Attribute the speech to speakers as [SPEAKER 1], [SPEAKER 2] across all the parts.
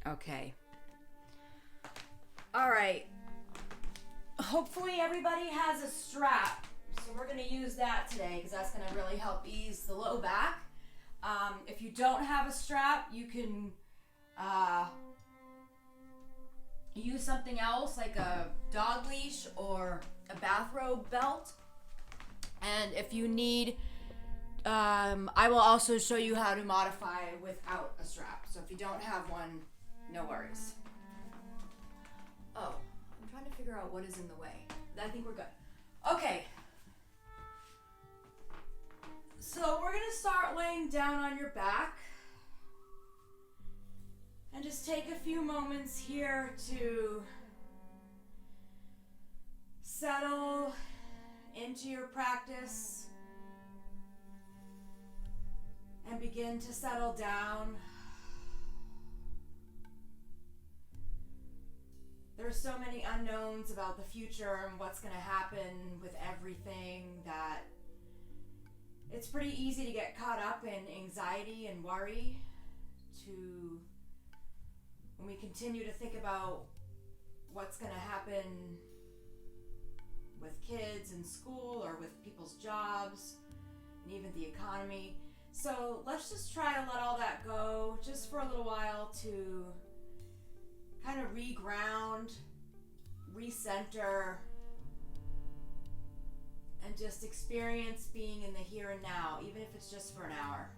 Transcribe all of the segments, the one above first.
[SPEAKER 1] Okay. All right. Hopefully everybody has a strap. So we're going to use that today because that's going to really help ease the low back. If you don't have a strap, you can use something else like a dog leash or a bathrobe belt. And if you need, I will also show you how to modify without a strap. So if you don't have one, no worries. Oh, I'm trying to figure out what is in the way. I think we're good. Okay. So we're going to start laying down on your back. And just take a few moments here to settle into your practice and begin to settle down. There are so many unknowns about the future and what's going to happen with everything that it's pretty easy to get caught up in anxiety and worry when we continue to think about what's going to happen with kids in school or with people's jobs and even the economy. So let's just try to let all that go just for a little while to kind of reground, recenter, and just experience being in the here and now, even if it's just for an hour.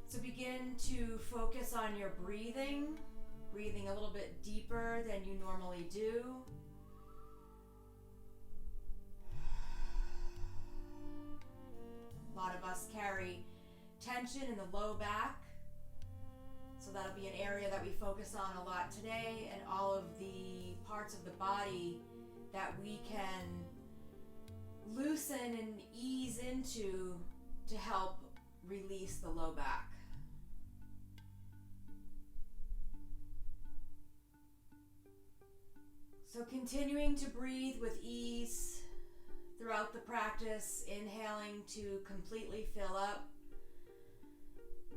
[SPEAKER 1] So begin to focus on your breathing a little bit deeper than you normally do. A lot of us carry tension in the low back. So that'll be an area that we focus on a lot today, and all of the parts of the body that we can loosen and ease into to help release the low back. So continuing to breathe with ease throughout the practice, inhaling to completely fill up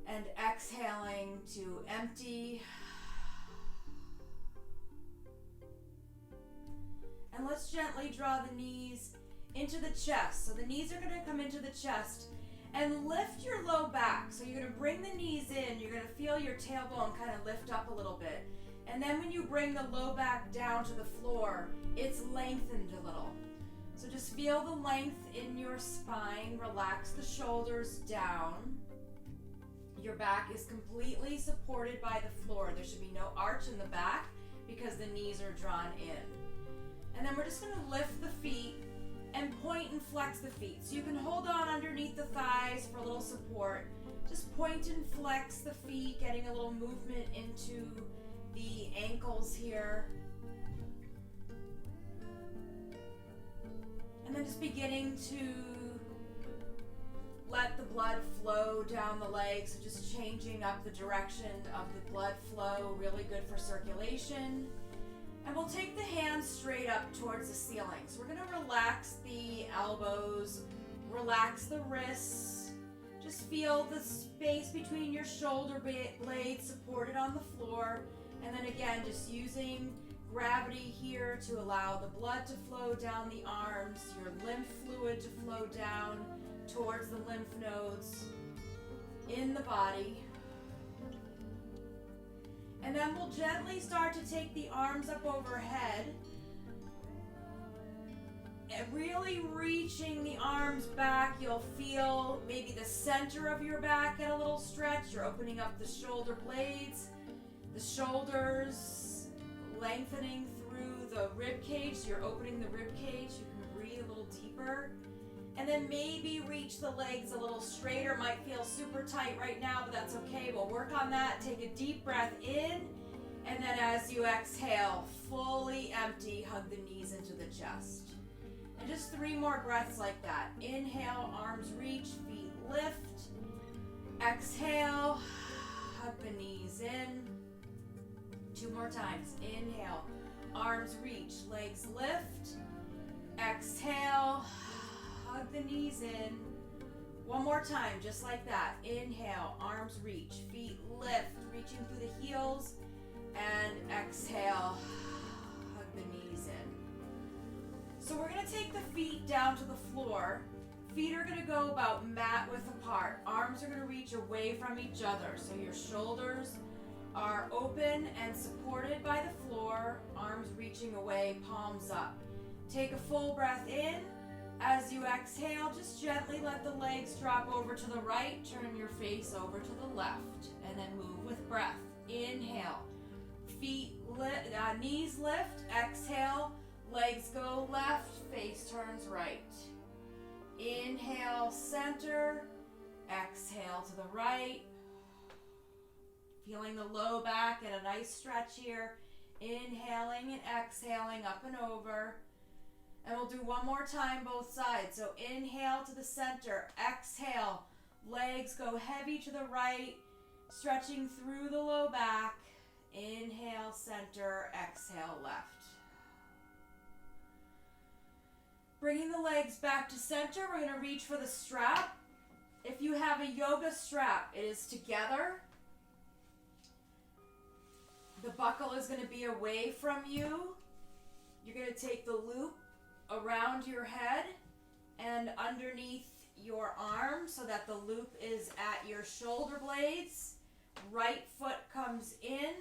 [SPEAKER 1] and exhaling to empty. And let's gently draw the knees into the chest. So the knees are going to come into the chest and lift your low back. So you're going to bring the knees in. You're going to feel your tailbone kind of lift up a little bit. And then when you bring the low back down to the floor, it's lengthened a little. So just feel the length in your spine. Relax the shoulders down. Your back is completely supported by the floor. There should be no arch in the back because the knees are drawn in. And then we're just going to lift the feet and point and flex the feet. So you can hold on underneath the thighs for a little support. Just point and flex the feet, getting a little movement into the ankles here. And then just beginning to let the blood flow down the legs. So just changing up the direction of the blood flow, really good for circulation. And we'll take the hands straight up towards the ceiling. So we're going to relax the elbows, relax the wrists. Just feel the space between your shoulder blades supported on the floor. And then again, just using gravity here to allow the blood to flow down the arms, your lymph fluid to flow down towards the lymph nodes in the body. And then we'll gently start to take the arms up overhead, and really reaching the arms back. You'll feel maybe the center of your back get a little stretch. You're opening up the shoulder blades, the shoulders, lengthening through the rib cage. So you're opening the rib cage. You can breathe a little deeper. And then maybe reach the legs a little straighter. Might feel super tight right now, but that's okay. We'll work on that. Take a deep breath in. And then as you exhale, fully empty, hug the knees into the chest. And just 3 more breaths like that. Inhale, arms reach, feet lift. Exhale, hug the knees in. 2 more times. Inhale, arms reach, legs lift. Exhale, hug the knees in. 1 more time, just like that. Inhale, arms reach, feet lift. Reach reaching through the heels. And exhale, hug the knees in. So we're going to take the feet down to the floor. Feet are going to go about mat width apart. Arms are going to reach away from each other. So your shoulders are open and supported by the floor. Arms reaching away, palms up. Take a full breath in. As you exhale, just gently let the legs drop over to the right. Turn your face over to the left. And then move with breath. Inhale. Knees lift. Exhale. Legs go left. Face turns right. Inhale, center. Exhale to the right. Feeling the low back and a nice stretch here. Inhaling and exhaling up and over. And we'll do one more time both sides. So inhale to the center. Exhale. Legs go heavy to the right. Stretching through the low back. Inhale, center. Exhale, left. Bringing the legs back to center, we're going to reach for the strap. If you have a yoga strap, it is together. The buckle is going to be away from you. You're going to take the loop around your head and underneath your arm so that the loop is at your shoulder blades. Right foot comes in,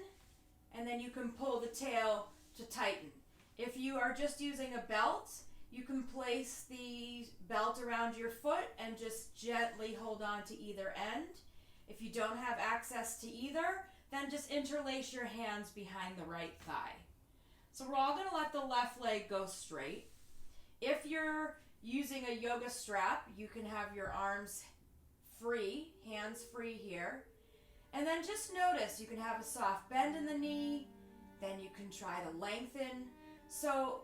[SPEAKER 1] and then you can pull the tail to tighten. If you are just using a belt, you can place the belt around your foot and just gently hold on to either end. If you don't have access to either, then just interlace your hands behind the right thigh. So we're all going to let the left leg go straight. If you're using a yoga strap, you can have your arms free, hands free here. And then just notice, you can have a soft bend in the knee, then you can try to lengthen. So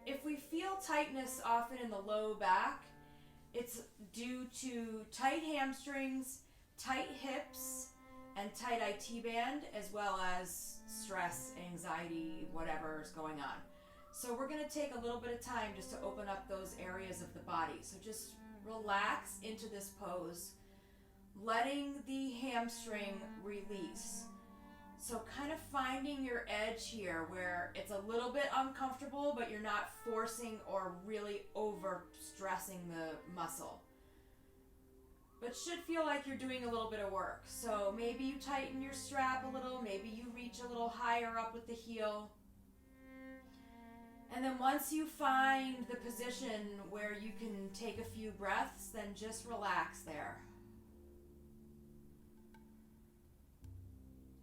[SPEAKER 1] if we feel tightness often in the low back, it's due to tight hamstrings, tight hips, and tight IT band, as well as stress, anxiety, whatever is going on. So we're going to take a little bit of time just to open up those areas of the body. So just relax into this pose, letting the hamstring release. So kind of finding your edge here where it's a little bit uncomfortable, but you're not forcing or really over stressing the muscle. But should feel like you're doing a little bit of work. So maybe you tighten your strap a little, maybe you reach a little higher up with the heel. And then once you find the position where you can take a few breaths, then just relax there.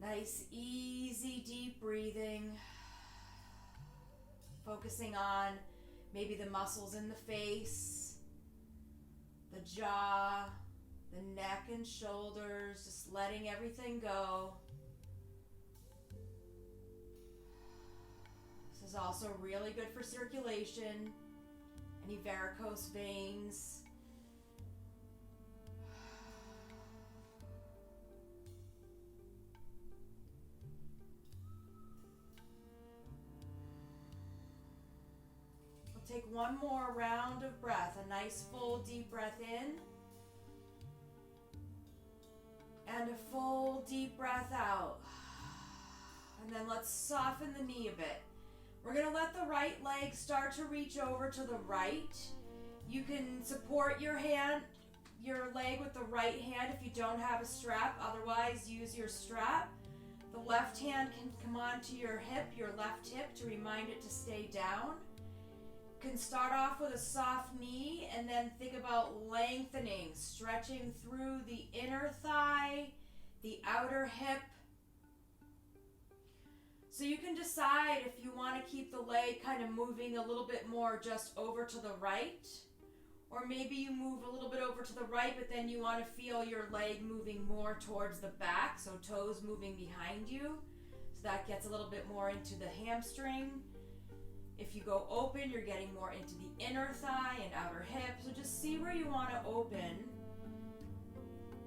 [SPEAKER 1] Nice, easy, deep breathing. Focusing on maybe the muscles in the face, the jaw, the neck and shoulders, just letting everything go. This is also really good for circulation, any varicose veins. Take one more round of breath, a nice full deep breath in, and a full deep breath out. And then let's soften the knee a bit. We're going to let the right leg start to reach over to the right. You can support your leg with the right hand if you don't have a strap. Otherwise, use your strap. The left hand can come onto your hip, your left hip, to remind it to stay down. Can start off with a soft knee and then think about lengthening, stretching through the inner thigh, the outer hip. So you can decide if you want to keep the leg kind of moving a little bit more just over to the right, or maybe you move a little bit over to the right, but then you want to feel your leg moving more towards the back, so toes moving behind you. So that gets a little bit more into the hamstring. If you go open, you're getting more into the inner thigh and outer hip. So just see where you want to open.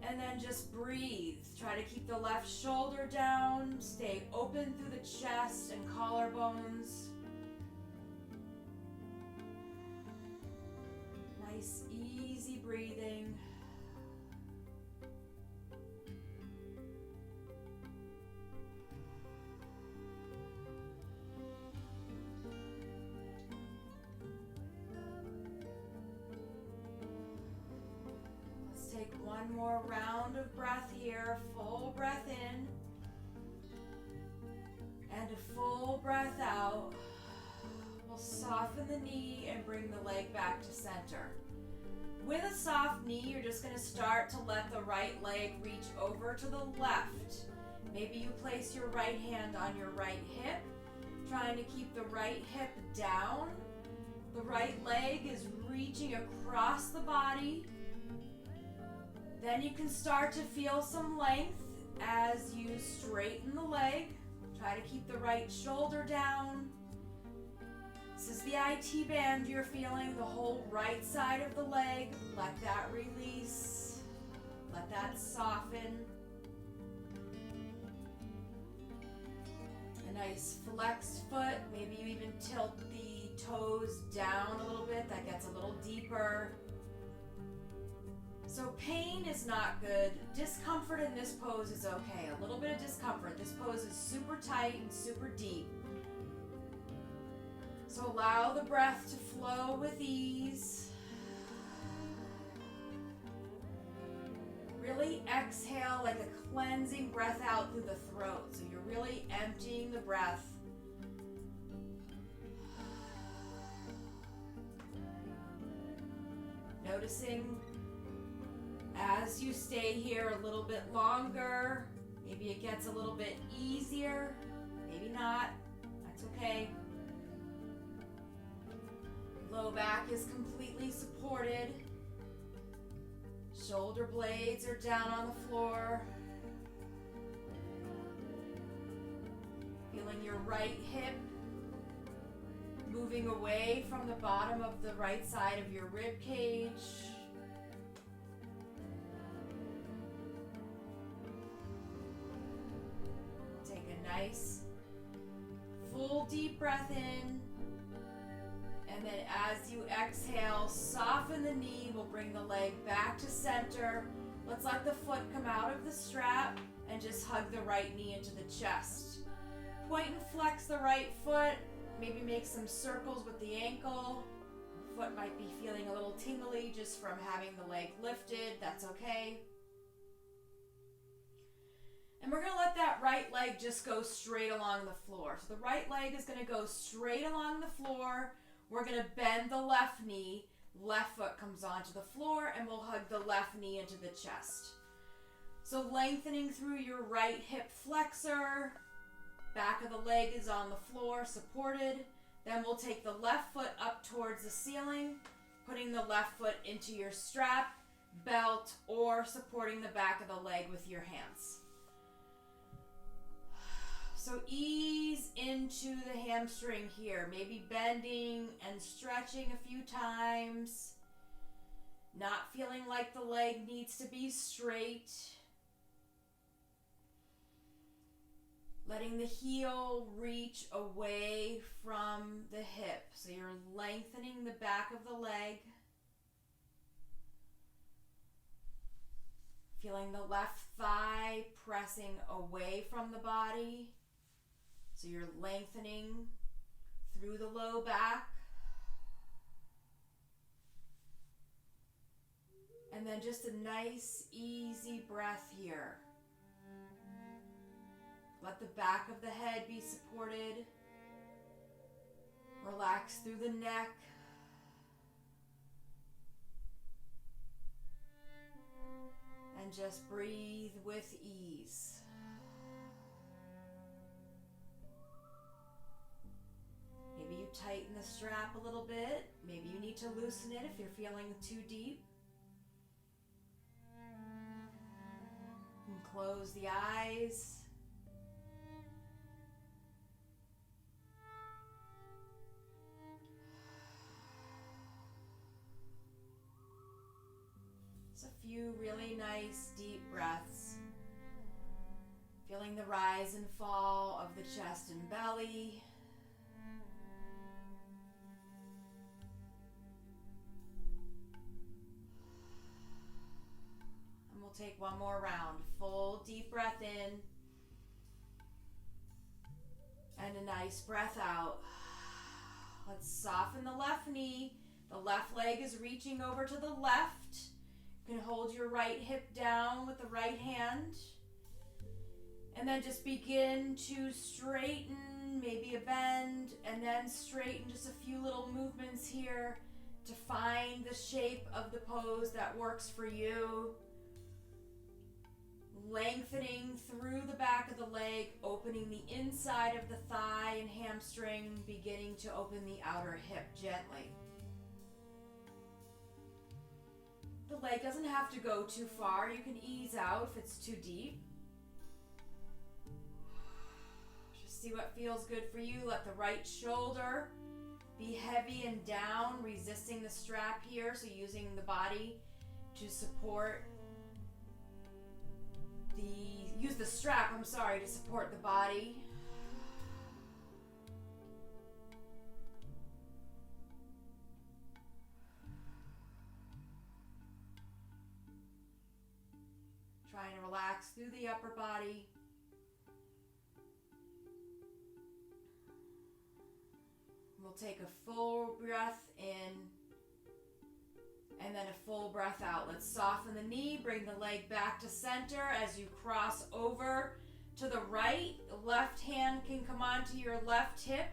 [SPEAKER 1] And then just breathe. Try to keep the left shoulder down. Stay open through the chest and collarbones. Nice, easy breathing. One more round of breath here. Full breath in. And a full breath out. We'll soften the knee and bring the leg back to center. With a soft knee, you're just going to start to let the right leg reach over to the left. Maybe you place your right hand on your right hip, trying to keep the right hip down. The right leg is reaching across the body. Then you can start to feel some length as you straighten the leg. Try to keep the right shoulder down. This is the IT band you're feeling, the whole right side of the leg. Let that release. Let that soften. A nice flexed foot. Maybe you even tilt the toes down a little bit. That gets a little deeper. So pain is not good. Discomfort in this pose is okay. A little bit of discomfort. This pose is super tight and super deep. So allow the breath to flow with ease. Really exhale like a cleansing breath out through the throat. So you're really emptying the breath. Noticing as you stay here a little bit longer, maybe it gets a little bit easier, maybe not, that's okay. Low back is completely supported. Shoulder blades are down on the floor. Feeling your right hip moving away from the bottom of the right side of your rib cage. Take a nice full deep breath in. And then as you exhale, soften the knee. We'll bring the leg back to center. Let's let the foot come out of the strap and just hug the right knee into the chest. Point and flex the right foot. Maybe make some circles with the ankle. Foot might be feeling a little tingly just from having the leg lifted. That's okay. And we're going to let that right leg just go straight along the floor. So the right leg is going to go straight along the floor. We're going to bend the left knee. Left foot comes onto the floor, and we'll hug the left knee into the chest. So lengthening through your right hip flexor. Back of the leg is on the floor, supported. Then we'll take the left foot up towards the ceiling, putting the left foot into your strap, belt, or supporting the back of the leg with your hands. So ease into the hamstring here, maybe bending and stretching a few times, not feeling like the leg needs to be straight. Letting the heel reach away from the hip. So you're lengthening the back of the leg. Feeling the left thigh pressing away from the body. So you're lengthening through the low back. And then just a nice, easy breath here. Let the back of the head be supported. Relax through the neck. And just breathe with ease. Maybe you tighten the strap a little bit. Maybe you need to loosen it if you're feeling too deep. And close the eyes. A few really nice deep breaths. Feeling the rise and fall of the chest and belly. And we'll take one more round. Full deep breath in. And a nice breath out. Let's soften the left knee. The left leg is reaching over to the left. You can hold your right hip down with the right hand. And then just begin to straighten, maybe a bend, and then straighten, just a few little movements here to find the shape of the pose that works for you. Lengthening through the back of the leg, opening the inside of the thigh and hamstring, beginning to open the outer hip gently. The leg doesn't have to go too far. You can ease out if it's too deep. Just see what feels good for you. Let the right shoulder be heavy and down, resisting the strap here, so using the body to support use the strap, to support the body. Trying to relax through the upper body. We'll take a full breath in and then a full breath out. Let's soften the knee, bring the leg back to center as you cross over to the right. The left hand can come onto your left hip,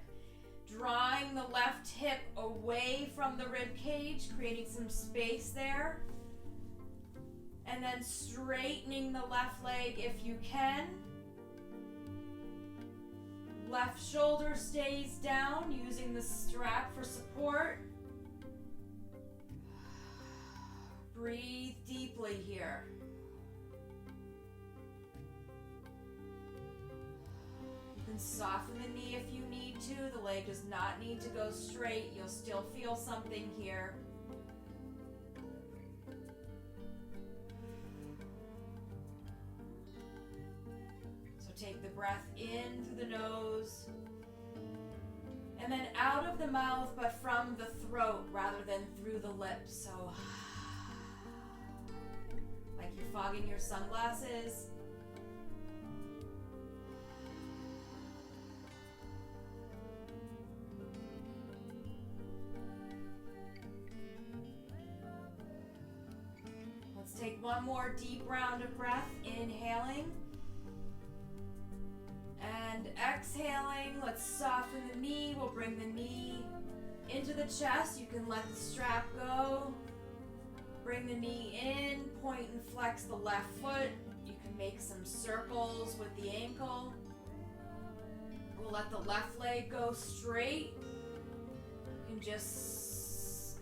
[SPEAKER 1] drawing the left hip away from the rib cage, creating some space there. And then straightening the left leg if you can. Left shoulder stays down, using the strap for support. Breathe deeply here. You can soften the knee if you need to. The leg does not need to go straight. You'll still feel something here. So take the breath in through the nose. And then out of the mouth, but from the throat rather than through the lips. So like you're fogging your sunglasses. Let's take one more deep round of breath, inhaling. And exhaling, let's soften the knee. We'll bring the knee into the chest. You can let the strap go. Bring the knee in, point and flex the left foot. You can make some circles with the ankle. We'll let the left leg go straight. You can just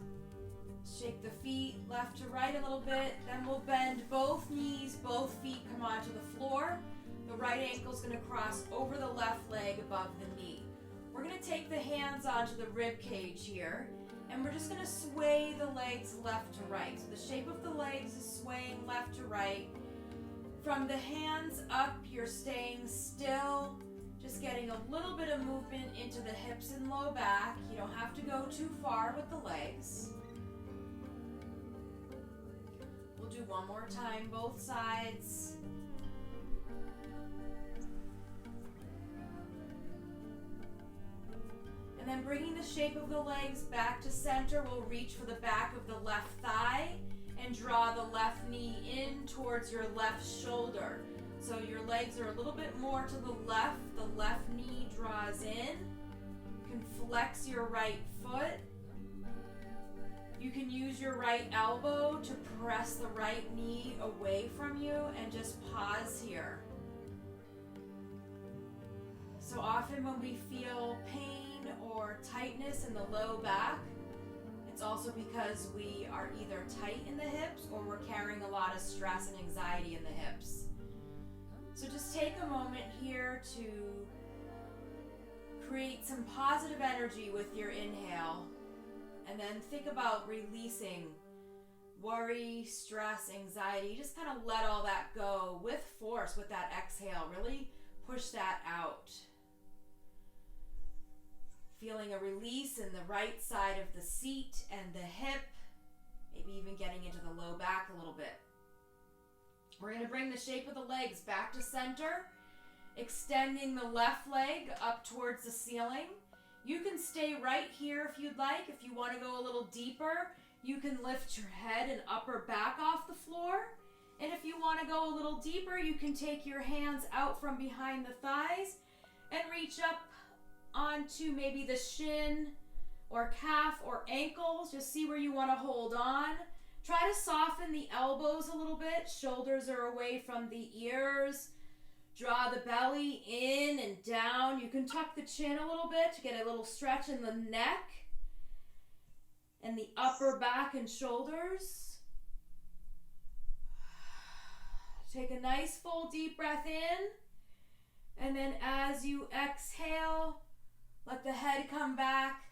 [SPEAKER 1] shake the feet left to right a little bit. Then we'll bend both knees, both feet come onto the floor. The right ankle's gonna cross over the left leg above the knee. We're gonna take the hands onto the rib cage here. And we're just going to sway the legs left to right. So the shape of the legs is swaying left to right. From the hands up, you're staying still. Just getting a little bit of movement into the hips and low back. You don't have to go too far with the legs. We'll do one more time, both sides. And then bringing the shape of the legs back to center, we'll reach for the back of the left thigh and draw the left knee in towards your left shoulder. So your legs are a little bit more to the left knee draws in. You can flex your right foot. You can use your right elbow to press the right knee away from you and just pause here. So often when we feel pain or tightness in the low back, it's also because we are either tight in the hips or we're carrying a lot of stress and anxiety in the hips. So just take a moment here to create some positive energy with your inhale, and then think about releasing worry, stress, anxiety. Just kind of let all that go with force with that exhale. Really push that out. Feeling a release in the right side of the seat and the hip, maybe even getting into the low back a little bit. We're going to bring the shape of the legs back to center, extending the left leg up towards the ceiling. You can stay right here if you'd like. If you want to go a little deeper, You can lift your head and upper back off the floor. And if you want to go a little deeper, you can take your hands out from behind the thighs and reach up onto maybe the shin or calf or ankles. Just see where you want to hold on. Try to soften the elbows a little bit. Shoulders are away from the ears. Draw the belly in and down. You can tuck the chin a little bit to get a little stretch in the neck and the upper back and shoulders. Take a nice full deep breath in. And then as you exhale, let the head come back.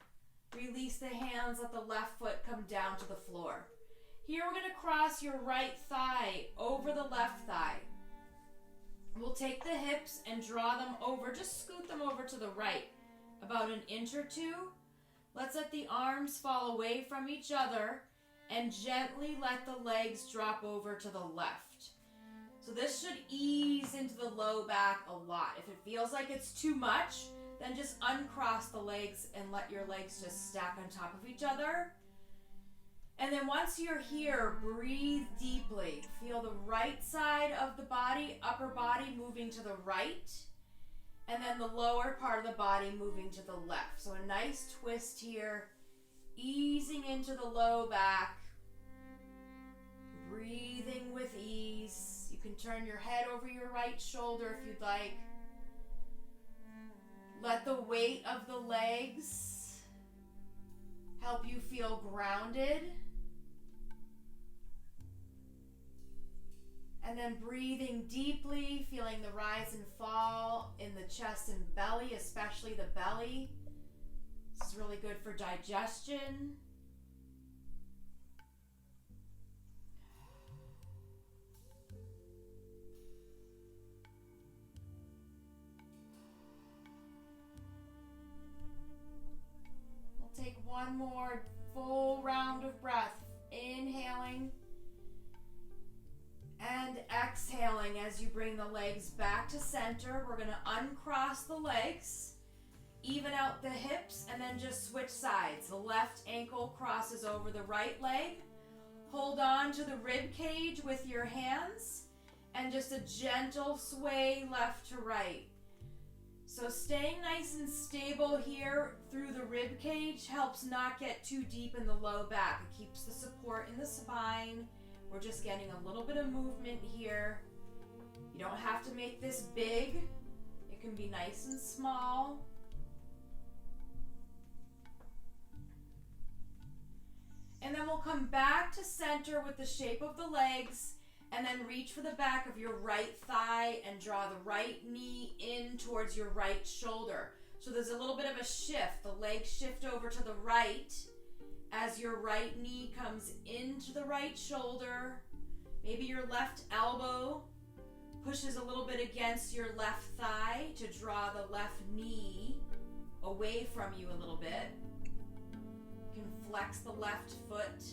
[SPEAKER 1] Release the hands. Let the left foot come down to the floor. Here we're going to cross your right thigh over the left thigh. We'll take the hips and draw them over. Just scoot them over to the right, about an inch or two. Let's let the arms fall away from each other and gently let the legs drop over to the left. So this should ease into the low back a lot. If it feels like it's too much, then just uncross the legs and let your legs just stack on top of each other. And then once you're here, breathe deeply. Feel the right side of the body, upper body moving to the right, and then the lower part of the body moving to the left. So a nice twist here, easing into the low back, breathing with ease. You can turn your head over your right shoulder if you'd like. Let the weight of the legs help you feel grounded. And then breathing deeply, feeling the rise and fall in the chest and belly, especially the belly. This is really good for digestion. We'll take one more full round of breath, inhaling and exhaling as you bring the legs back to center. We're going to uncross the legs, even out the hips, and then just switch sides. The left ankle crosses over the right leg. Hold on to the rib cage with your hands and just a gentle sway left to right. So staying nice and stable here through the rib cage helps not get too deep in the low back. It keeps the support in the spine. We're just getting a little bit of movement here. You don't have to make this big. It can be nice and small. And then we'll come back to center with the shape of the legs and then reach for the back of your right thigh and draw the right knee in towards your right shoulder. So there's a little bit of a shift. The legs shift over to the right as your right knee comes into the right shoulder. Maybe your left elbow pushes a little bit against your left thigh to draw the left knee away from you a little bit. You can flex the left foot.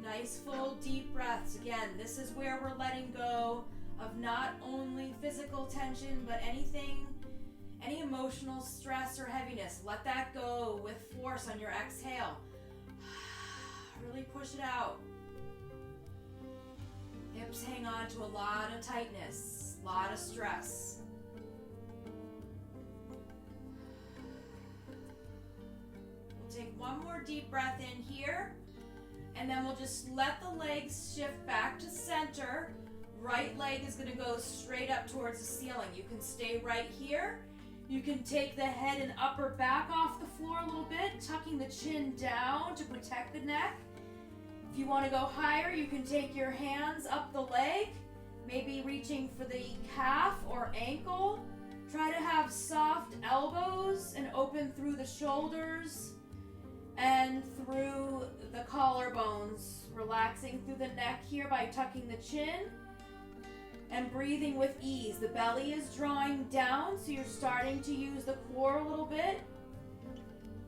[SPEAKER 1] Nice full deep breaths. Again, this is where we're letting go of not only physical tension, but any emotional stress or heaviness. Let that go with force on your exhale. Really push it out. Hips hang on to a lot of tightness, a lot of stress. We'll take one more deep breath in here, and then we'll just let the legs shift back to center. Right leg is going to go straight up towards the ceiling. You can stay right here. You can take the head and upper back off the floor a little bit, tucking the chin down to protect the neck. If you want to go higher, you can take your hands up the leg, maybe reaching for the calf or ankle. Try to have soft elbows and open through the shoulders and through the collarbones, relaxing through the neck here by tucking the chin and breathing with ease. The belly is drawing down, so you're starting to use the core a little bit.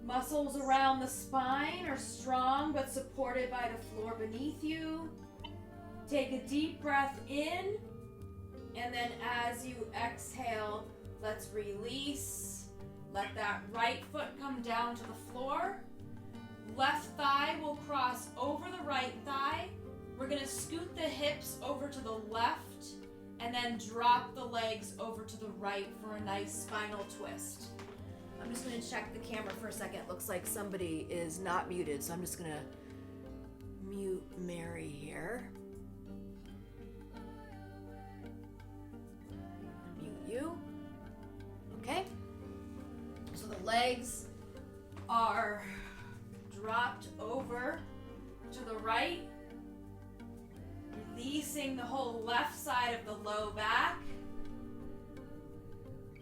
[SPEAKER 1] Muscles around the spine are strong but supported by the floor beneath you. Take a deep breath in, and then as you exhale, let's release. Let that right foot come down to the floor. Left thigh will cross over the right thigh. We're going to scoot the hips over to the left and then drop the legs over to the right for a nice spinal twist. I'm just going to check the camera for a second. It looks like somebody is not muted, so I'm just going to mute Mary here. Mute you. Okay. So the legs are dropped over to the right, releasing the whole left side of the low back.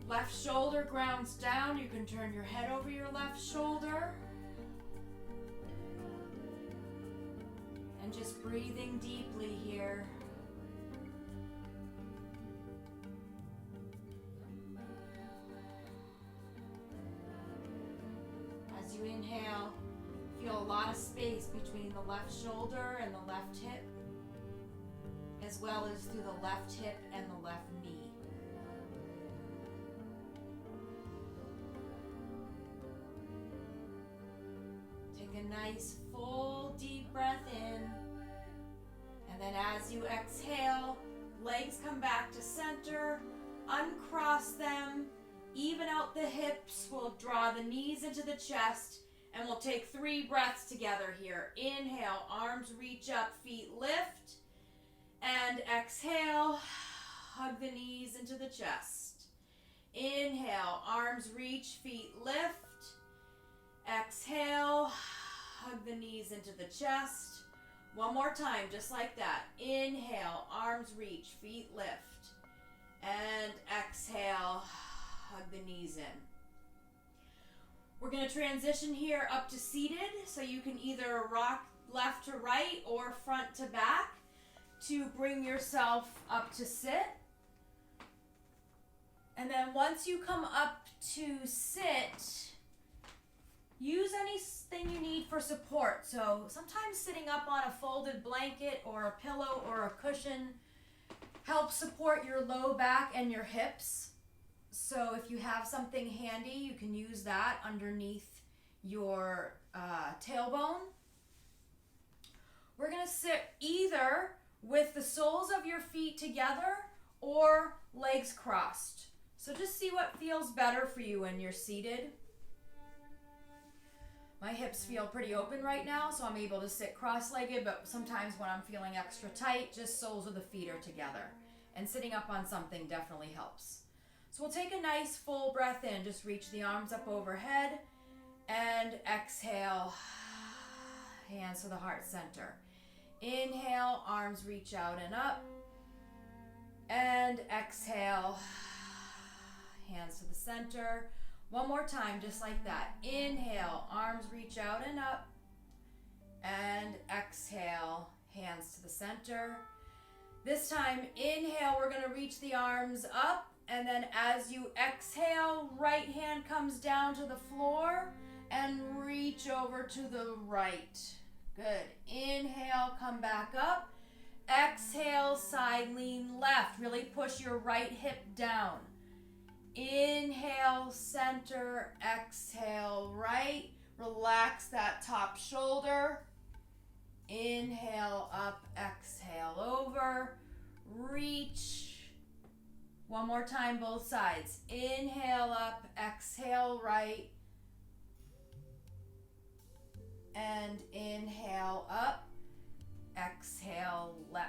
[SPEAKER 1] Left shoulder grounds down. You can turn your head over your left shoulder. And just breathing deeply here. As you inhale, feel a lot of space between the left shoulder and the left hip, as well as through the left hip and the left knee. Take a nice full deep breath in, and then as you exhale, legs come back to center, uncross them, even out the hips. We'll draw the knees into the chest, and we'll take 3 breaths together here. Inhale, arms reach up, feet lift. And exhale, hug the knees into the chest. Inhale, arms reach, feet lift. Exhale, hug the knees into the chest. One more time, just like that. Inhale, arms reach, feet lift. And exhale, hug the knees in. We're going to transition here up to seated, so you can either rock left to right or front to back to bring yourself up to sit. And then once you come up to sit, use anything you need for support. So sometimes sitting up on a folded blanket or a pillow or a cushion helps support your low back and your hips. So if you have something handy, you can use that underneath your tailbone. We're going to sit either with the soles of your feet together or legs crossed. So just see what feels better for you when you're seated. My hips feel pretty open right now, so I'm able to sit cross-legged, but sometimes when I'm feeling extra tight, just soles of the feet are together. And sitting up on something definitely helps. So we'll take a nice full breath in. Just reach the arms up overhead and exhale, hands to the heart center. Inhale, arms reach out and up. And exhale, hands to the center. One more time, just like that. Inhale, arms reach out and up. And exhale, hands to the center. This time, inhale, we're going to reach the arms up. And then as you exhale, right hand comes down to the floor and reach over to the right. Good. Inhale, come back up. Exhale, side lean left. Really push your right hip down. Inhale, center. Exhale, right. Relax that top shoulder. Inhale, up. Exhale, over. Reach. One more time, both sides. Inhale up, exhale right. And inhale up, exhale left.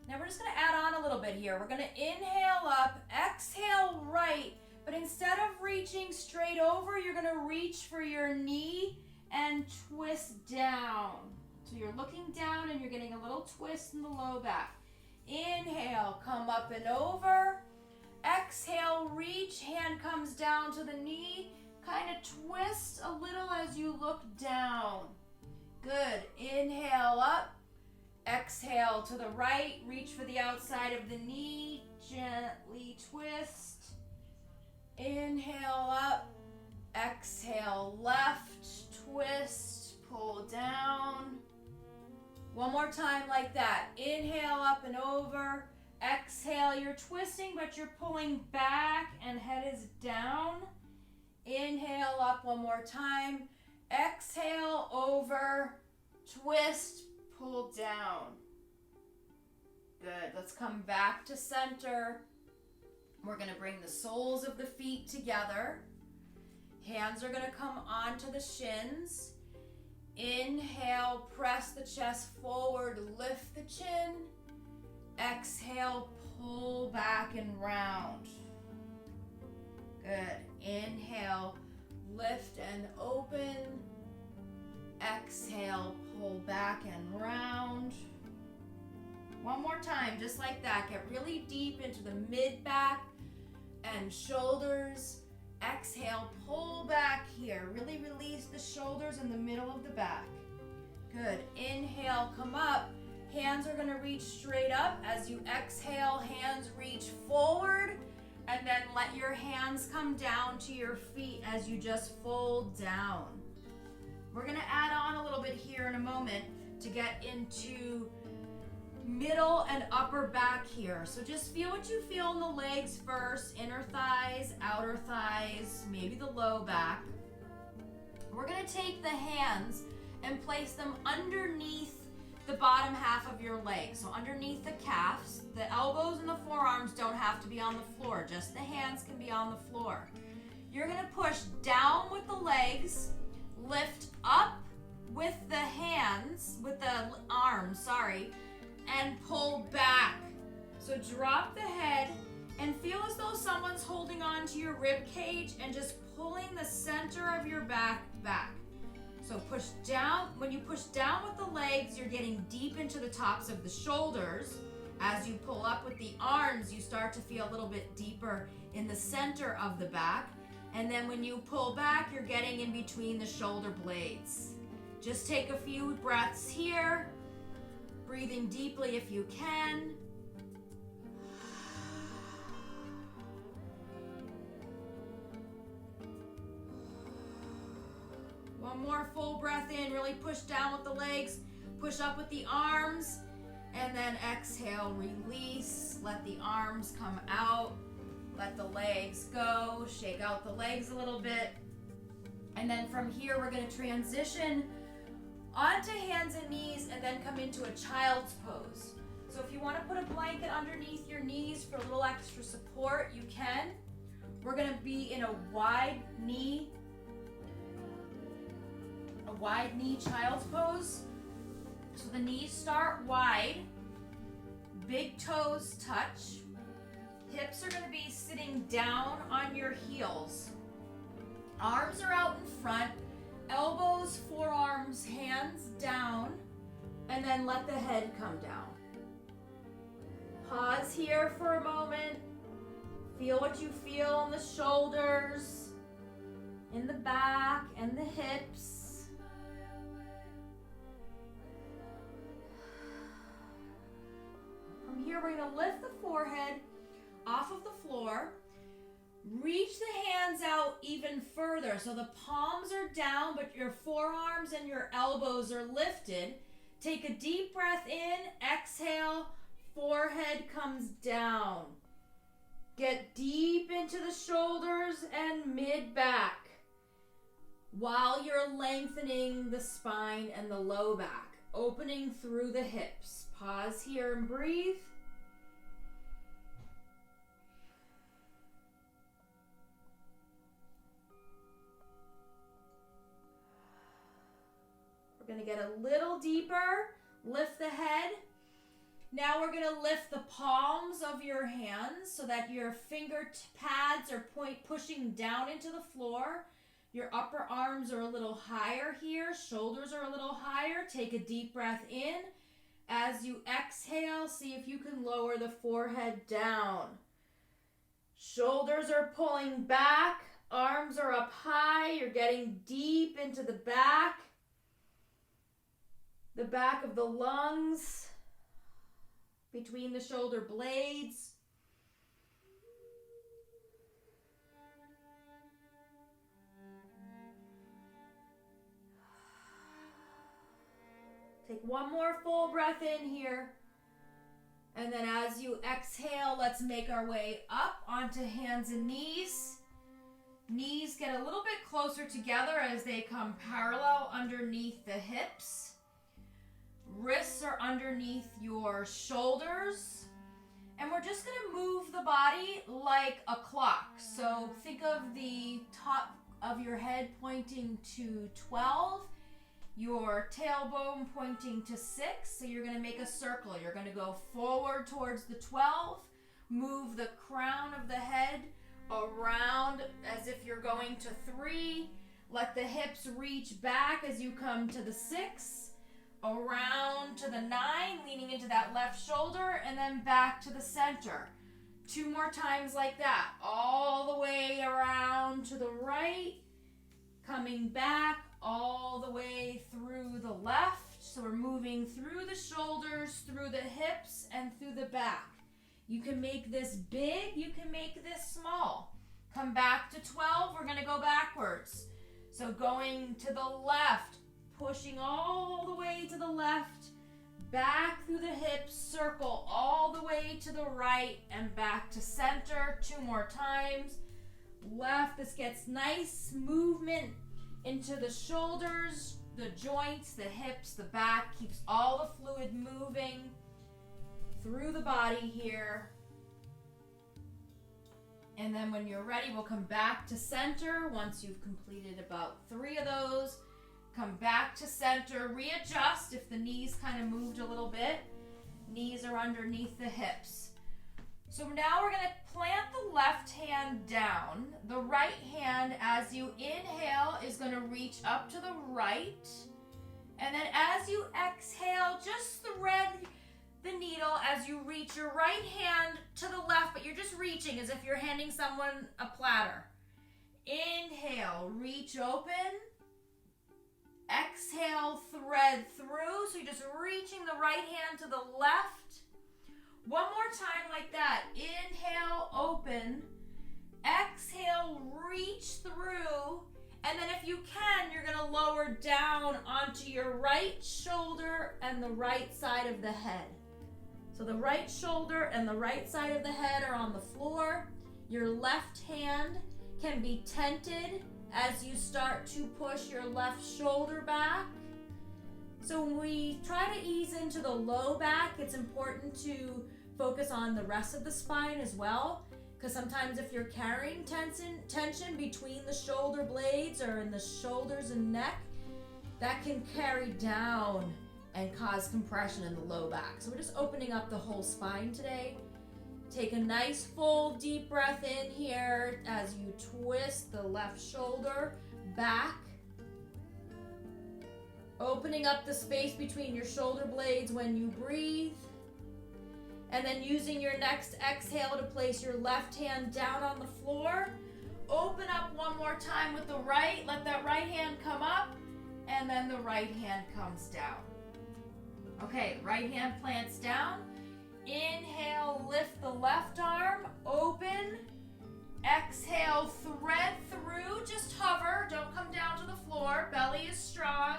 [SPEAKER 1] Now we're just going to add on a little bit here. We're going to inhale up, exhale right, but instead of reaching straight over, you're going to reach for your knee and twist down. So you're looking down and you're getting a little twist in the low back. Inhale, come up and over. Exhale, reach, hand comes down to the knee. Kind of twist a little as you look down. Good. Inhale up. Exhale to the right. Reach for the outside of the knee. Gently twist. Inhale up. Exhale left. Twist. Pull down. One more time like that. Inhale up and over. Exhale, you're twisting, but you're pulling back and head is down. Inhale up one more time. Exhale over, twist, pull down. Good. Let's come back to center. We're going to bring the soles of the feet together. Hands are going to come onto the shins. Inhale, press the chest forward, lift the chin. Exhale, pull back and round. Good. Inhale, lift and open. Exhale, pull back and round. One more time, just like that. Get really deep into the mid-back and shoulders. Exhale, pull back here. Really release the shoulders in the middle of the back. Good. Inhale, come up. Hands are going to reach straight up. As you exhale, hands reach forward. And then let your hands come down to your feet as you just fold down. We're going to add on a little bit here in a moment to get into middle and upper back here. So just feel what you feel in the legs first. Inner thighs, outer thighs, maybe the low back. We're going to take the hands and place them underneath the bottom half of your leg. So underneath the calves. The elbows and the forearms don't have to be on the floor. Just the hands can be on the floor. You're going to push down with the legs, lift up with the hands, with the arms, and pull back. So drop the head and feel as though someone's holding on to your rib cage and just pulling the center of your back. So push down. When you push down with the legs, you're getting deep into the tops of the shoulders. As you pull up with the arms, you start to feel a little bit deeper in the center of the back. And then when you pull back, you're getting in between the shoulder blades. Just take a few breaths here. Breathing deeply if you can. One more full breath in. Really push down with the legs. Push up with the arms. And then exhale, release. Let the arms come out. Let the legs go. Shake out the legs a little bit. And then from here, we're going to transition onto hands and knees and then come into a child's pose. So if you want to put a blanket underneath your knees for a little extra support, you can. We're going to be in a wide knee child's pose. So the knees start wide, big toes touch. Hips are going to be sitting down on your heels. Arms are out in front. Elbows, forearms, hands down, and then let the head come down. Pause here for a moment. Feel what you feel in the shoulders, in the back, and the hips. From here, we're going to lift the forehead off of the floor. Reach the hands out even further. So the palms are down, but your forearms and your elbows are lifted. Take a deep breath in. Exhale. Forehead comes down. Get deep into the shoulders and mid-back while you're lengthening the spine and the low back, opening through the hips. Pause here and breathe. We're going to get a little deeper. Lift the head. Now we're going to lift the palms of your hands so that your finger pads are pushing down into the floor. Your upper arms are a little higher here. Shoulders are a little higher. Take a deep breath in. As you exhale, see if you can lower the forehead down. Shoulders are pulling back. Arms are up high. You're getting deep into the back of the lungs, between the shoulder blades. Take one more full breath in here. And then as you exhale, let's make our way up onto hands and knees. Knees get a little bit closer together as they come parallel underneath the hips. Wrists are underneath your shoulders. And we're just going to move the body like a clock. So think of the top of your head pointing to 12, your tailbone pointing to 6. So you're going to make a circle. You're going to go forward towards the 12, move the crown of the head around as if you're going to 3. Let the hips reach back as you come to the 6. Around to the 9, leaning into that left shoulder, and then back to the center. 2 more times like that. All the way around to the right, coming back all the way through the left. So we're moving through the shoulders, through the hips, and through the back. You can make this big, you can make this small. Come back to 12, we're going to go backwards. So going to the left, pushing all the way to the left, back through the hips, circle all the way to the right, and back to center. 2 more times. Left, this gets nice movement into the shoulders, the joints, the hips, the back, keeps all the fluid moving through the body here. And then when you're ready, we'll come back to center once you've completed about 3 of those. Come back to center, readjust if the knees kind of moved a little bit. Knees are underneath the hips. So now we're going to plant the left hand down. The right hand, as you inhale, is going to reach up to the right. And then as you exhale, just thread the needle as you reach your right hand to the left, but you're just reaching as if you're handing someone a platter. Inhale, reach open. Exhale, thread through. So you're just reaching the right hand to the left. One more time like that. Inhale, open. Exhale, reach through. And then if you can, you're going to lower down onto your right shoulder and the right side of the head. So the right shoulder and the right side of the head are on the floor. Your left hand can be tented as you start to push your left shoulder back. So when we try to ease into the low back, it's important to focus on the rest of the spine as well, because sometimes if you're carrying tension between the shoulder blades or in the shoulders and neck, that can carry down and cause compression in the low back. So we're just opening up the whole spine today. Take a nice full deep breath in here as you twist the left shoulder back. Opening up the space between your shoulder blades when you breathe. And then using your next exhale to place your left hand down on the floor. Open up one more time with the right. Let that right hand come up, and then the right hand comes down. Okay, right hand plants down. Inhale, lift the left arm, open. Exhale, thread through, just hover, don't come down to the floor, belly is strong.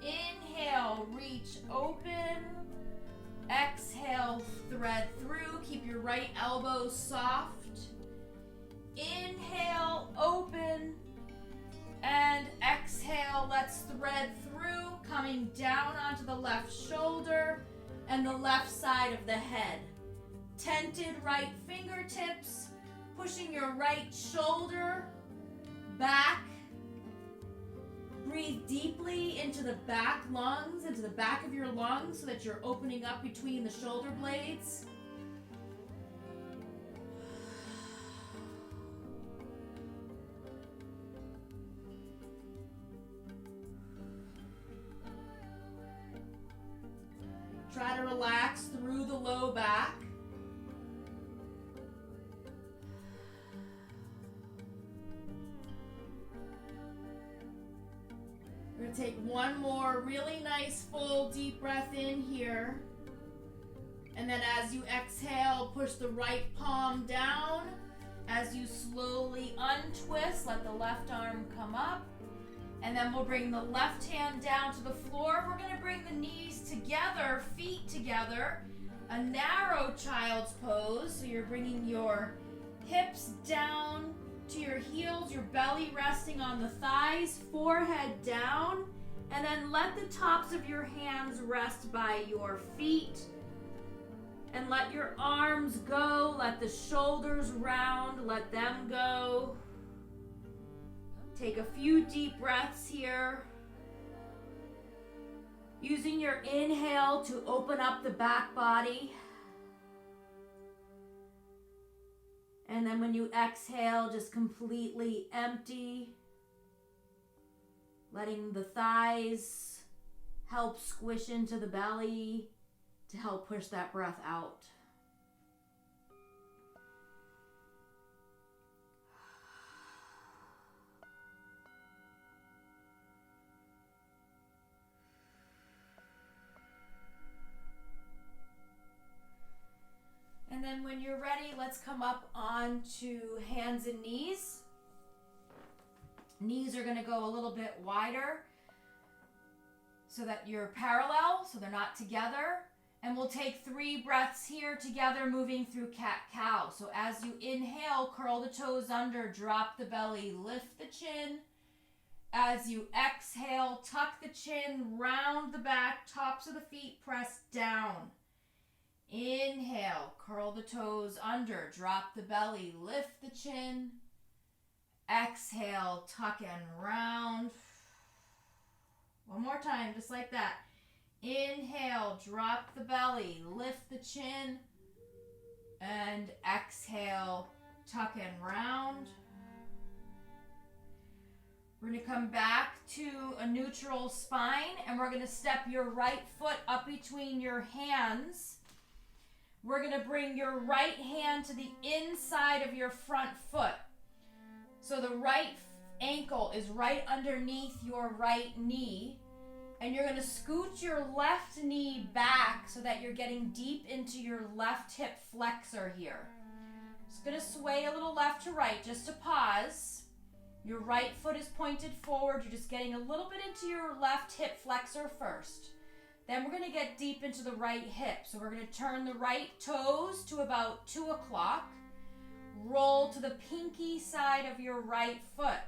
[SPEAKER 1] Inhale, reach open. Exhale, thread through, keep your right elbow soft. Inhale, open. And exhale, let's thread through, coming down onto the left shoulder and the left side of the head. Tented right fingertips, pushing your right shoulder back. Breathe deeply into the back lungs, into the back of your lungs, so that you're opening up between the shoulder blades. Try to relax through the low back. We're going to take one more really nice full deep breath in here. And then as you exhale, push the right palm down. As you slowly untwist, let the left arm come up. And then we'll bring the left hand down to the floor. We're going to bring the knees together, feet together. A narrow child's pose. So you're bringing your hips down to your heels, your belly resting on the thighs, forehead down, and then let the tops of your hands rest by your feet. And let your arms go, let the shoulders round, let them go. Take a few deep breaths here. Using your inhale to open up the back body. And then when you exhale, just completely empty. Letting the thighs help squish into the belly to help push that breath out. And then when you're ready, let's come up onto hands and knees. Knees are going to go a little bit wider so that you're parallel, so they're not together. And we'll take 3 breaths here together, moving through cat-cow. So as you inhale, curl the toes under, drop the belly, lift the chin. As you exhale, tuck the chin, round the back, tops of the feet press down. Inhale, curl the toes under, drop the belly, lift the chin. Exhale, tuck and round. One more time, just like that. Inhale, drop the belly, lift the chin. And exhale, tuck and round. We're going to come back to a neutral spine, and we're going to step your right foot up between your hands. We're going to bring your right hand to the inside of your front foot. So the right ankle is right underneath your right knee. And you're going to scoot your left knee back so that you're getting deep into your left hip flexor here. It's going to sway a little left to right just to pause. Your right foot is pointed forward. You're just getting a little bit into your left hip flexor first. Then we're going to get deep into the right hip. So we're going to turn the right toes to about 2 o'clock. Roll to the pinky side of your right foot.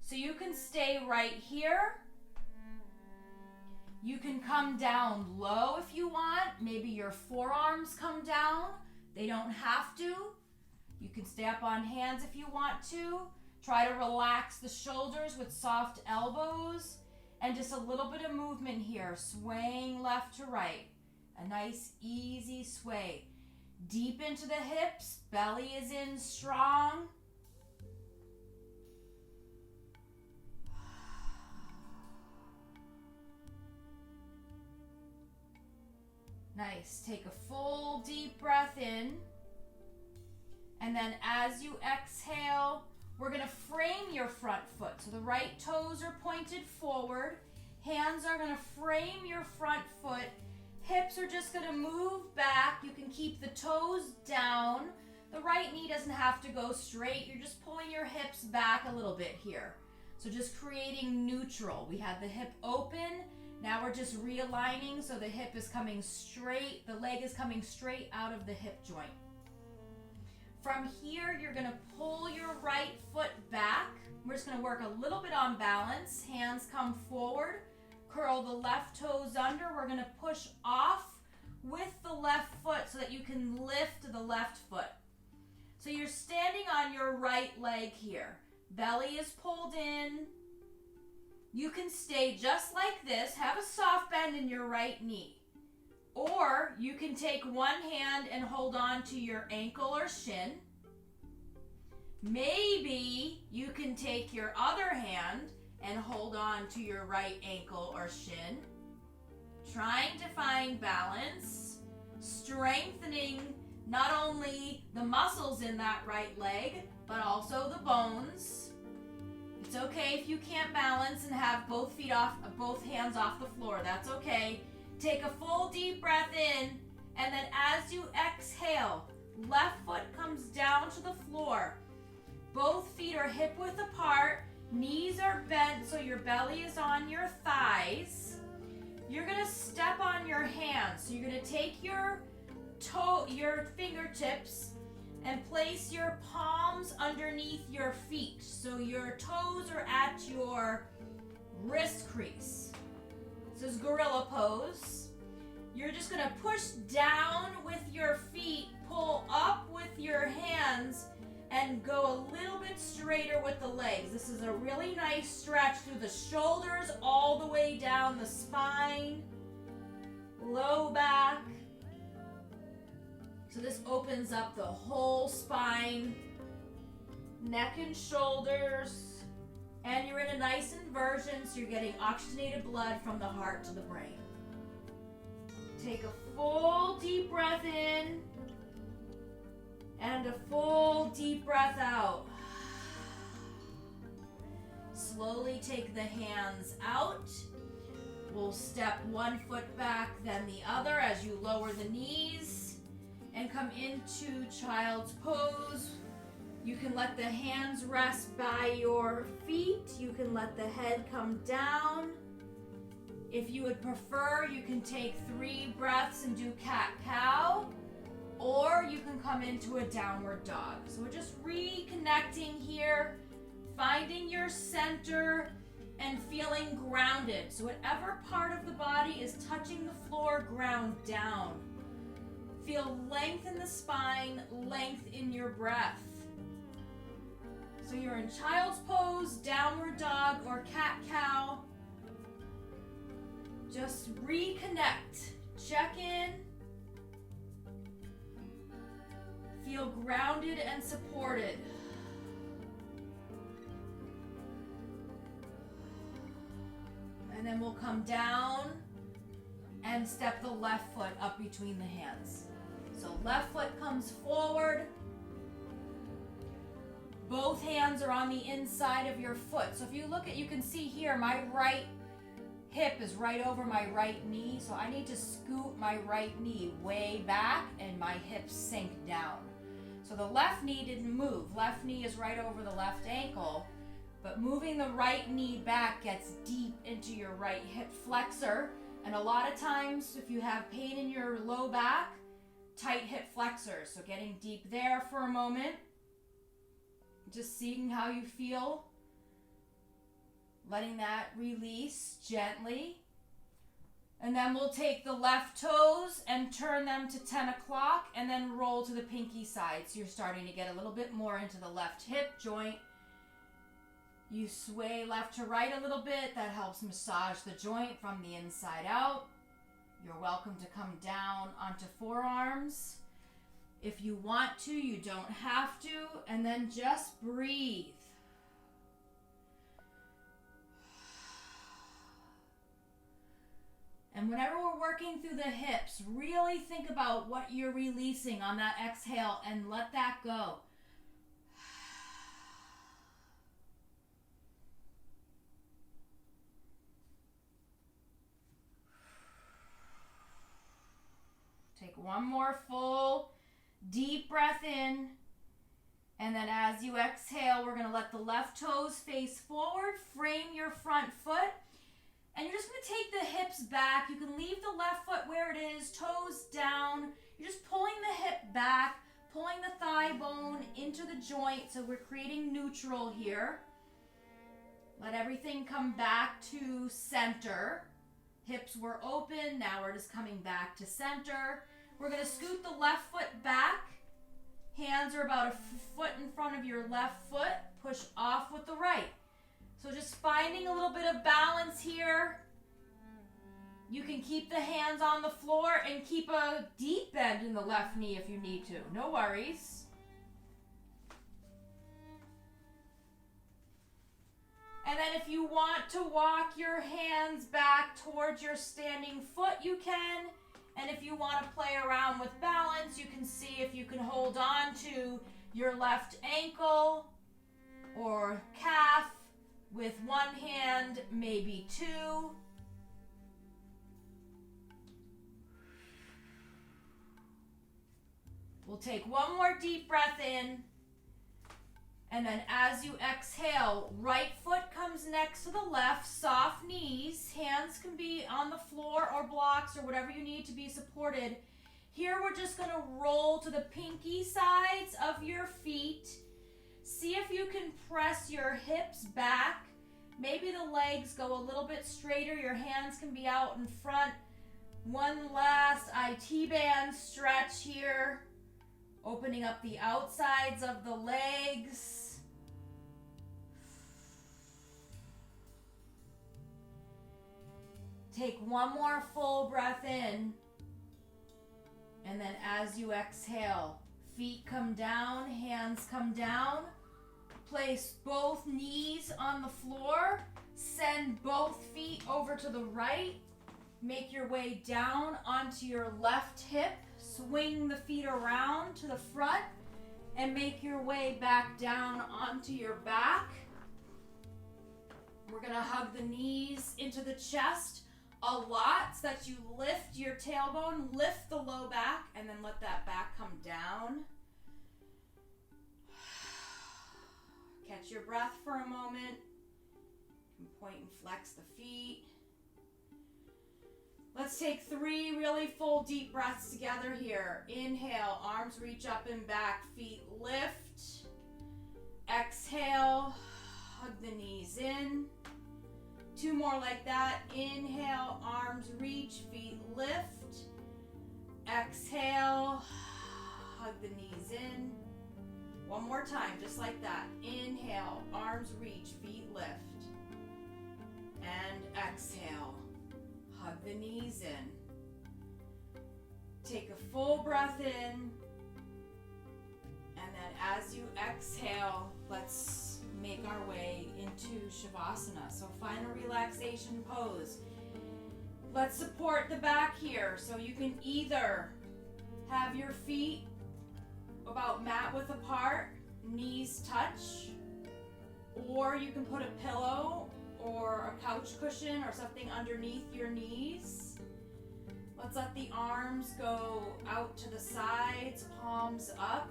[SPEAKER 1] So you can stay right here. You can come down low if you want. Maybe your forearms come down. They don't have to. You can stay up on hands if you want to. Try to relax the shoulders with soft elbows. And just a little bit of movement here, swaying left to right. A nice easy sway. Deep into the hips, belly is in strong. Nice. Take a full deep breath in. And then as you exhale, we're going to frame your front foot. So the right toes are pointed forward. Hands are going to frame your front foot. Hips are just going to move back. You can keep the toes down. The right knee doesn't have to go straight. You're just pulling your hips back a little bit here. So just creating neutral. We had the hip open. Now we're just realigning so the hip is coming straight. The leg is coming straight out of the hip joint. From here, you're going to pull your right foot back. We're just going to work a little bit on balance. Hands come forward. Curl the left toes under. We're going to push off with the left foot so that you can lift the left foot. So you're standing on your right leg here. Belly is pulled in. You can stay just like this. Have a soft bend in your right knee. Or you can take one hand and hold on to your ankle or shin. Maybe you can take your other hand and hold on to your right ankle or shin. Trying to find balance, strengthening not only the muscles in that right leg, but also the bones. It's okay if you can't balance and have both hands off the floor. That's okay. Take a full deep breath in, and then as you exhale, left foot comes down to the floor. Both feet are hip width apart, knees are bent so your belly is on your thighs. You're going to step on your hands. So you're going to take your fingertips And place your palms underneath your feet. So your toes are at your wrist crease. This is gorilla pose. You're just gonna push down with your feet, pull up with your hands, and go a little bit straighter with the legs. This is a really nice stretch through the shoulders all the way down the spine, low back. So this opens up the whole spine, neck and shoulders, and you're in a nice inversion, so you're getting oxygenated blood from the heart to the brain. Take a full deep breath in and a full deep breath out. Slowly take the hands out. We'll step one foot back, then the other as you lower the knees and come into child's pose. You can let the hands rest by your feet. You can let the head come down. If you would prefer, you can take 3 breaths and do cat-cow, or you can come into a downward dog. So we're just reconnecting here, finding your center and feeling grounded. So whatever part of the body is touching the floor, ground down. Feel length in the spine, length in your breath. So you're in child's pose, downward dog, or cat-cow. Just reconnect. Check in. Feel grounded and supported. And then we'll come down and step the left foot up between the hands. So left foot comes forward. Both hands are on the inside of your foot. So if you look at, you can see here, my right hip is right over my right knee. So I need to scoot my right knee way back and my hips sink down. So the left knee didn't move. Left knee is right over the left ankle, but moving the right knee back gets deep into your right hip flexor. And a lot of times if you have pain in your low back, tight hip flexors. So getting deep there for a moment. Just seeing how you feel. Letting that release gently. And then we'll take the left toes and turn them to 10 o'clock and then roll to the pinky side. So you're starting to get a little bit more into the left hip joint. You sway left to right a little bit. That helps massage the joint from the inside out. You're welcome to come down onto forearms. If you want to, you don't have to. And then just breathe. And whenever we're working through the hips, really think about what you're releasing on that exhale and let that go. Take one more full, deep breath in. And then as you exhale, we're going to let the left toes face forward, frame your front foot. And you're just going to take the hips back. You can leave the left foot where it is, toes down. You're just pulling the hip back, pulling the thigh bone into the joint. So we're creating neutral here. Let everything come back to center. Hips were open. Now we're just coming back to center. We're going to scoot the left foot back. Hands are about a foot in front of your left foot. Push off with the right. So just finding a little bit of balance here. You can keep the hands on the floor and keep a deep bend in the left knee if you need to. No worries. And then if you want to walk your hands back towards your standing foot, you can. And if you want to play around with balance, you can see if you can hold on to your left ankle or calf with one hand, maybe two. We'll take one more deep breath in. And then as you exhale, right foot comes next to the left, soft knees. Hands can be on the floor or blocks or whatever you need to be supported. Here we're just going to roll to the pinky sides of your feet. See if you can press your hips back. Maybe the legs go a little bit straighter. Your hands can be out in front. One last IT band stretch here. Opening up the outsides of the legs. Take one more full breath in. And then as you exhale, feet come down, hands come down. Place both knees on the floor. Send both feet over to the right. Make your way down onto your left hip. Swing the feet around to the front and make your way back down onto your back. We're going to hug the knees into the chest a lot so that you lift your tailbone, lift the low back, and then let that back come down. Catch your breath for a moment. You can point and flex the feet. Let's take 3 really full deep breaths together here. Inhale, arms reach up and back, feet lift. Exhale, hug the knees in. 2 more like that. Inhale, arms reach, feet lift. Exhale, hug the knees in. 1 more time, just like that. Inhale, arms reach, feet lift. And exhale, hug the knees in. Take a full breath in. And then as you exhale, let's make our way into Shavasana. So final relaxation pose. Let's support the back here. So you can either have your feet about mat width apart, knees touch, or you can put a pillow or a couch cushion or something underneath your knees. Let's let the arms go out to the sides, palms up.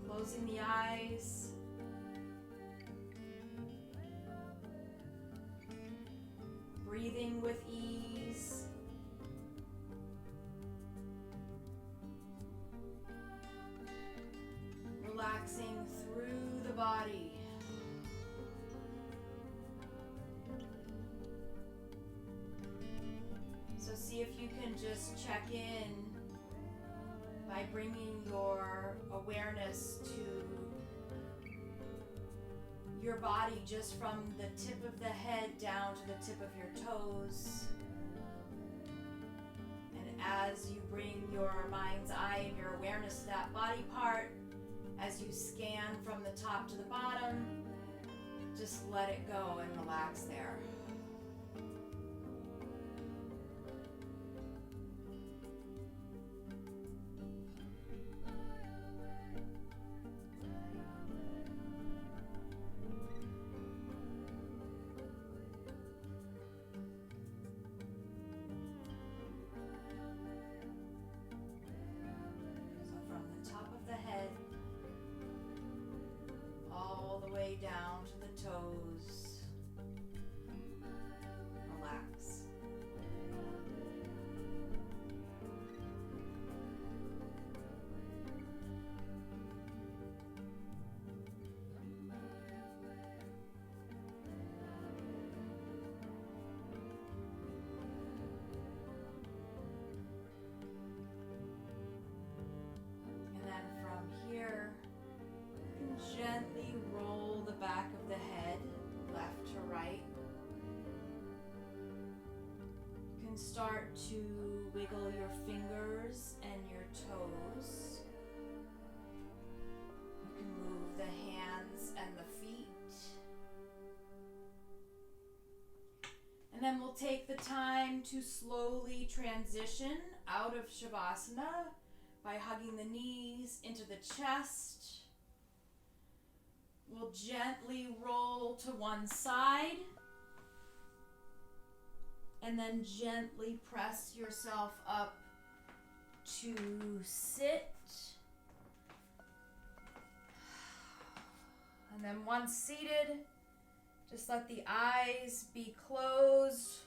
[SPEAKER 1] Closing the eyes. Breathing with ease. Relaxing through the body. So see if you can just check in by bringing your awareness to your body just from the tip of the head down to the tip of your toes. And as you bring your mind's eye and your awareness to that body part, as you scan from the top to the bottom, just let it go and relax there. Down to the toes. Relax. And then from here, gently roll the back of the head, left to right. You can start to wiggle your fingers and your toes. You can move the hands and the feet. And then we'll take the time to slowly transition out of Shavasana by hugging the knees into the chest. We'll gently roll to one side and then gently press yourself up to sit. And then once seated, Just let the eyes be closed.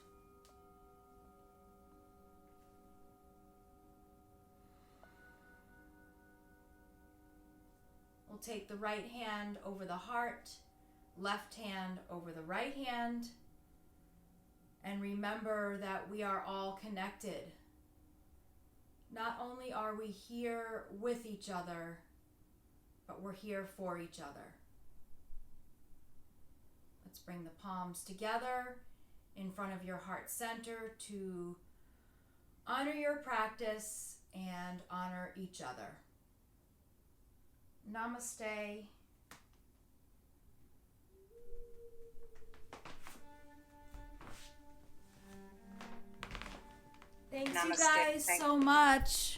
[SPEAKER 1] We'll take the right hand over the heart, left hand over the right hand, and remember that we are all connected. Not only are we here with each other, but we're here for each other. Let's bring the palms together in front of your heart center to honor your practice and honor each other. Namaste. Thanks,
[SPEAKER 2] Namaste.
[SPEAKER 1] you guys, so much.